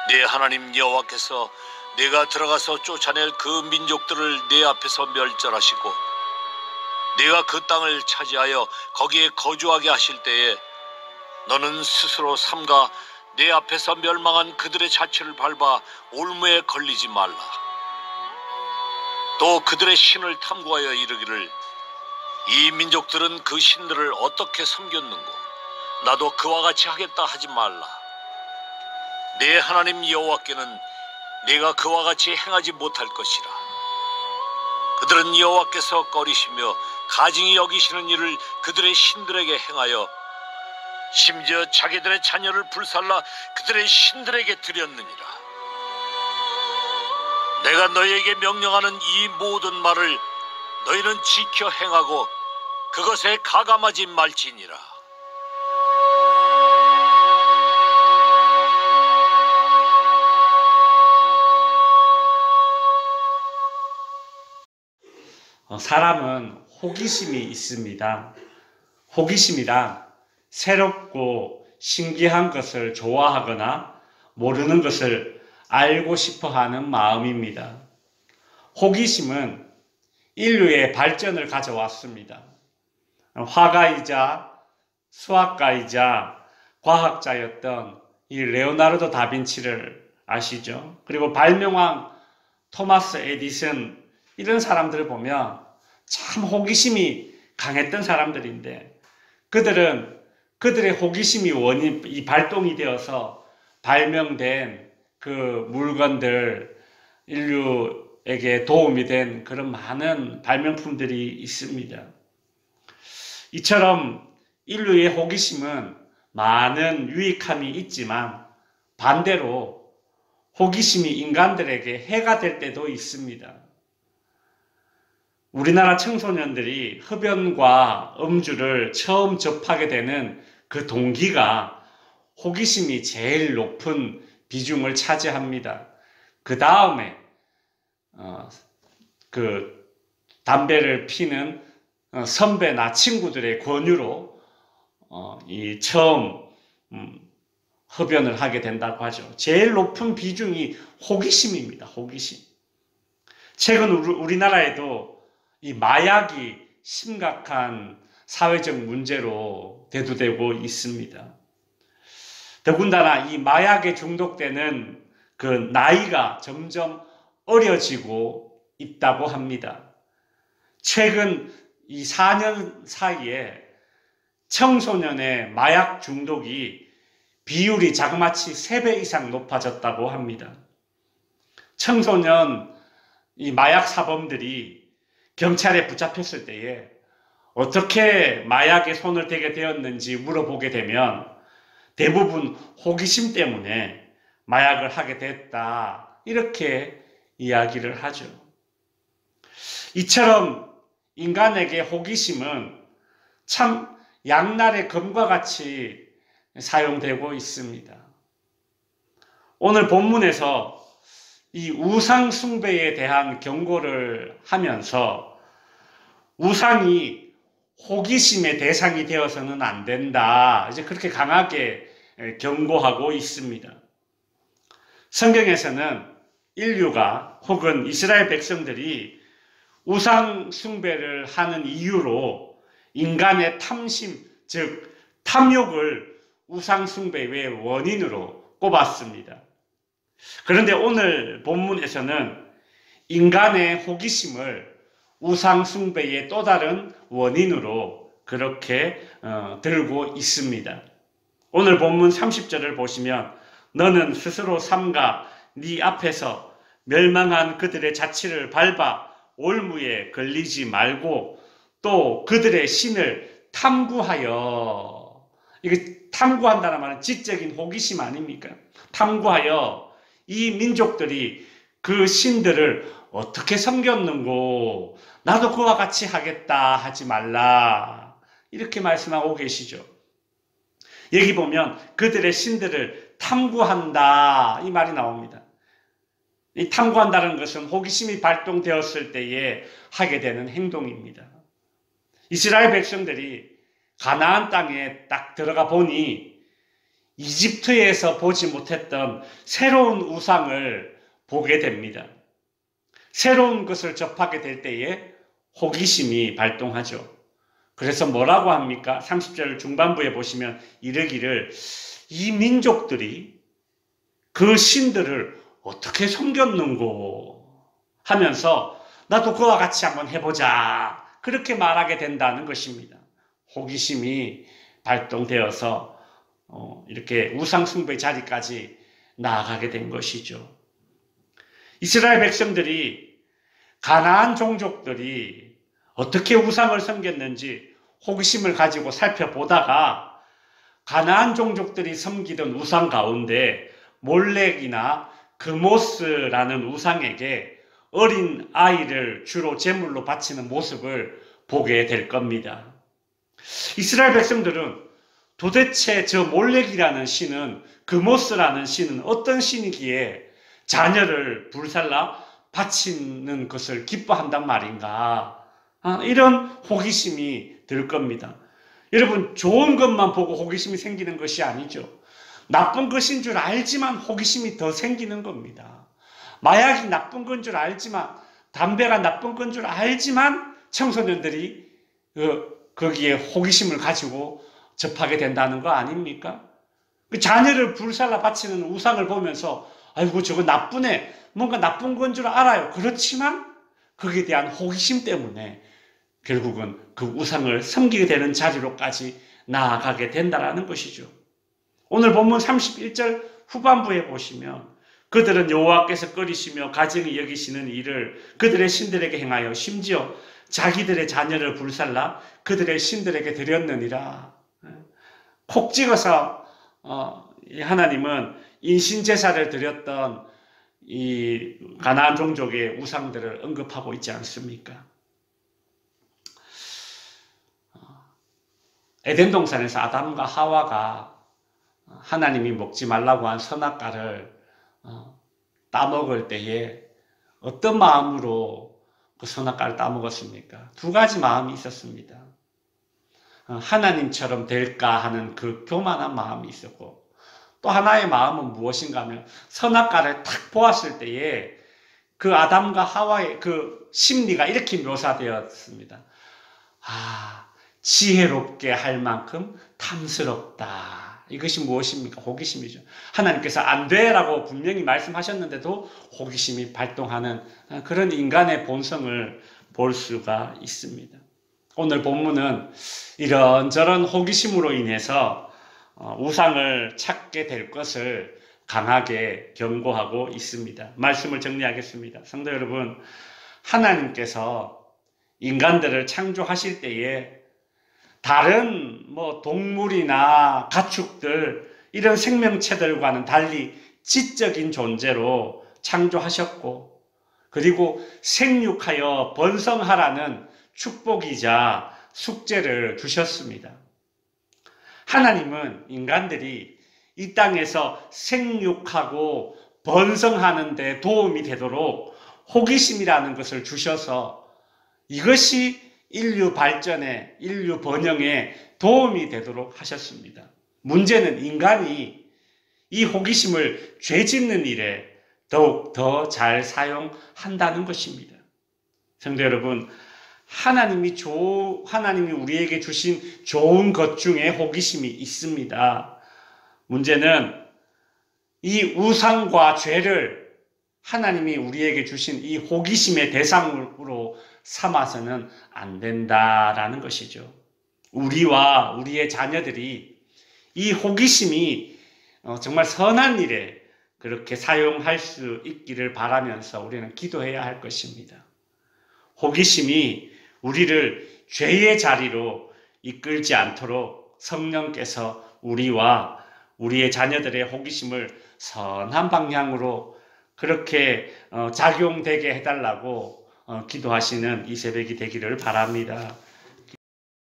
내 하나님 여호와께서 내가 들어가서 쫓아낼 그 민족들을 내 앞에서 멸절하시고 내가 그 땅을 차지하여 거기에 거주하게 하실 때에 너는 스스로 삼가 내 앞에서 멸망한 그들의 자취를 밟아 올무에 걸리지 말라. 또 그들의 신을 탐구하여 이르기를 이 민족들은 그 신들을 어떻게 섬겼는고 나도 그와 같이 하겠다 하지 말라. 내 하나님 여호와께는 내가 그와 같이 행하지 못할 것이라. 그들은 여호와께서 꺼리시며 가증히 여기시는 일을 그들의 신들에게 행하여 심지어 자기들의 자녀를 불살라 그들의 신들에게 드렸느니라. 내가 너희에게 명령하는 이 모든 말을 너희는 지켜 행하고 그것에 가감하지 말지니라. 사람은 호기심이 있습니다. 호기심이란 새롭고 신기한 것을 좋아하거나 모르는 것을 알고 싶어 하는 마음입니다. 호기심은 인류의 발전을 가져왔습니다. 화가이자 수학가이자 과학자였던 이 레오나르도 다빈치를 아시죠? 그리고 발명왕 토마스 에디슨, 이런 사람들을 보면 참 호기심이 강했던 사람들인데 그들은 그들의 호기심이 이 발동이 되어서 발명된 그 물건들, 인류에게 도움이 된 그런 많은 발명품들이 있습니다. 이처럼 인류의 호기심은 많은 유익함이 있지만 반대로 호기심이 인간들에게 해가 될 때도 있습니다. 우리나라 청소년들이 흡연과 음주를 처음 접하게 되는 그 동기가 호기심이 제일 높은 비중을 차지합니다. 그 다음에 그 담배를 피는 선배나 친구들의 권유로 처음 흡연을 하게 된다고 하죠. 제일 높은 비중이 호기심입니다. 호기심. 최근 우리나라에도 이 마약이 심각한 사회적 문제로 대두되고 있습니다. 더군다나 이 마약에 중독되는 그 나이가 점점 어려지고 있다고 합니다. 최근 이 4년 사이에 청소년의 마약 중독이 비율이 자그마치 3배 이상 높아졌다고 합니다. 청소년 이 마약 사범들이 경찰에 붙잡혔을 때에 어떻게 마약에 손을 대게 되었는지 물어보게 되면 대부분 호기심 때문에 마약을 하게 됐다, 이렇게 이야기를 하죠. 이처럼 인간에게 호기심은 참 양날의 검과 같이 사용되고 있습니다. 오늘 본문에서 이 우상 숭배에 대한 경고를 하면서 우상이 호기심의 대상이 되어서는 안 된다, 이제 그렇게 강하게 경고하고 있습니다. 성경에서는 인류가 혹은 이스라엘 백성들이 우상 숭배를 하는 이유로 인간의 탐심, 즉 탐욕을 우상 숭배의 원인으로 꼽았습니다. 그런데 오늘 본문에서는 인간의 호기심을 우상 숭배의 또 다른 원인으로 그렇게 들고 있습니다. 오늘 본문 30절을 보시면 너는 스스로 삼가 네 앞에서 멸망한 그들의 자취를 밟아 올무에 걸리지 말고 또 그들의 신을 탐구하여, 이게 탐구한다는 말은 지적인 호기심 아닙니까? 탐구하여 이 민족들이 그 신들을 어떻게 섬겼는고 나도 그와 같이 하겠다 하지 말라, 이렇게 말씀하고 계시죠. 여기 보면 그들의 신들을 탐구한다, 이 말이 나옵니다. 이 탐구한다는 것은 호기심이 발동되었을 때에 하게 되는 행동입니다. 이스라엘 백성들이 가나안 땅에 딱 들어가 보니 이집트에서 보지 못했던 새로운 우상을 보게 됩니다. 새로운 것을 접하게 될 때에 호기심이 발동하죠. 그래서 뭐라고 합니까? 30절 중반부에 보시면 이르기를 이 민족들이 그 신들을 어떻게 섬겼는고 하면서 나도 그와 같이 한번 해보자. 그렇게 말하게 된다는 것입니다. 호기심이 발동되어서 이렇게 우상숭배의 자리까지 나아가게 된 것이죠. 이스라엘 백성들이 가나안 종족들이 어떻게 우상을 섬겼는지 호기심을 가지고 살펴보다가 가나안 종족들이 섬기던 우상 가운데 몰렉이나 그모스라는 우상에게 어린 아이를 주로 제물로 바치는 모습을 보게 될 겁니다. 이스라엘 백성들은 도대체 저 몰렉이라는 신은, 그모스라는 신은 어떤 신이기에 자녀를 불살라 바치는 것을 기뻐한단 말인가? 이런 호기심이 들 겁니다. 여러분, 좋은 것만 보고 호기심이 생기는 것이 아니죠. 나쁜 것인 줄 알지만 호기심이 더 생기는 겁니다. 마약이 나쁜 건 줄 알지만, 담배가 나쁜 건 줄 알지만 청소년들이 거기에 호기심을 가지고 접하게 된다는 거 아닙니까? 그 자녀를 불살라 바치는 우상을 보면서 아이고 저거 나쁘네, 뭔가 나쁜 건 줄 알아요. 그렇지만 거기에 대한 호기심 때문에 결국은 그 우상을 섬기게 되는 자리로까지 나아가게 된다는 것이죠. 오늘 본문 31절 후반부에 보시면 그들은 여호와께서 꺼리시며 가증히 여기시는 일을 그들의 신들에게 행하여 심지어 자기들의 자녀를 불살라 그들의 신들에게 드렸느니라. 콕 찍어서 하나님은 인신제사를 드렸던 이 가나안 종족의 우상들을 언급하고 있지 않습니까? 에덴 동산에서 아담과 하와가 하나님이 먹지 말라고 한 선악과를 따먹을 때에 어떤 마음으로 그 선악과를 따먹었습니까? 두 가지 마음이 있었습니다. 하나님처럼 될까 하는 그 교만한 마음이 있었고, 또 하나의 마음은 무엇인가 하면 선악과를 탁 보았을 때에 그 아담과 하와의 그 심리가 이렇게 묘사되었습니다. 지혜롭게 할 만큼 탐스럽다. 이것이 무엇입니까? 호기심이죠. 하나님께서 안 돼라고 분명히 말씀하셨는데도 호기심이 발동하는 그런 인간의 본성을 볼 수가 있습니다. 오늘 본문은 이런저런 호기심으로 인해서 우상을 찾게 될 것을 강하게 경고하고 있습니다. 말씀을 정리하겠습니다. 성도 여러분, 하나님께서 인간들을 창조하실 때에 다른 동물이나 가축들 이런 생명체들과는 달리 지적인 존재로 창조하셨고, 그리고 생육하여 번성하라는 축복이자 숙제를 주셨습니다. 하나님은 인간들이 이 땅에서 생육하고 번성하는 데 도움이 되도록 호기심이라는 것을 주셔서 이것이 인류 발전에, 인류 번영에 도움이 되도록 하셨습니다. 문제는 인간이 이 호기심을 죄 짓는 일에 더욱 더 잘 사용한다는 것입니다. 성도 여러분, 하나님이 우리에게 주신 좋은 것 중에 호기심이 있습니다. 문제는 이 우상과 죄를 하나님이 우리에게 주신 이 호기심의 대상으로 삼아서는 안 된다라는 것이죠. 우리와 우리의 자녀들이 이 호기심이 정말 선한 일에 그렇게 사용할 수 있기를 바라면서 우리는 기도해야 할 것입니다. 호기심이 우리를 죄의 자리로 이끌지 않도록 성령께서 우리와 우리의 자녀들의 호기심을 선한 방향으로 그렇게 작용되게 해달라고 기도하시는 이 새벽이 되기를 바랍니다.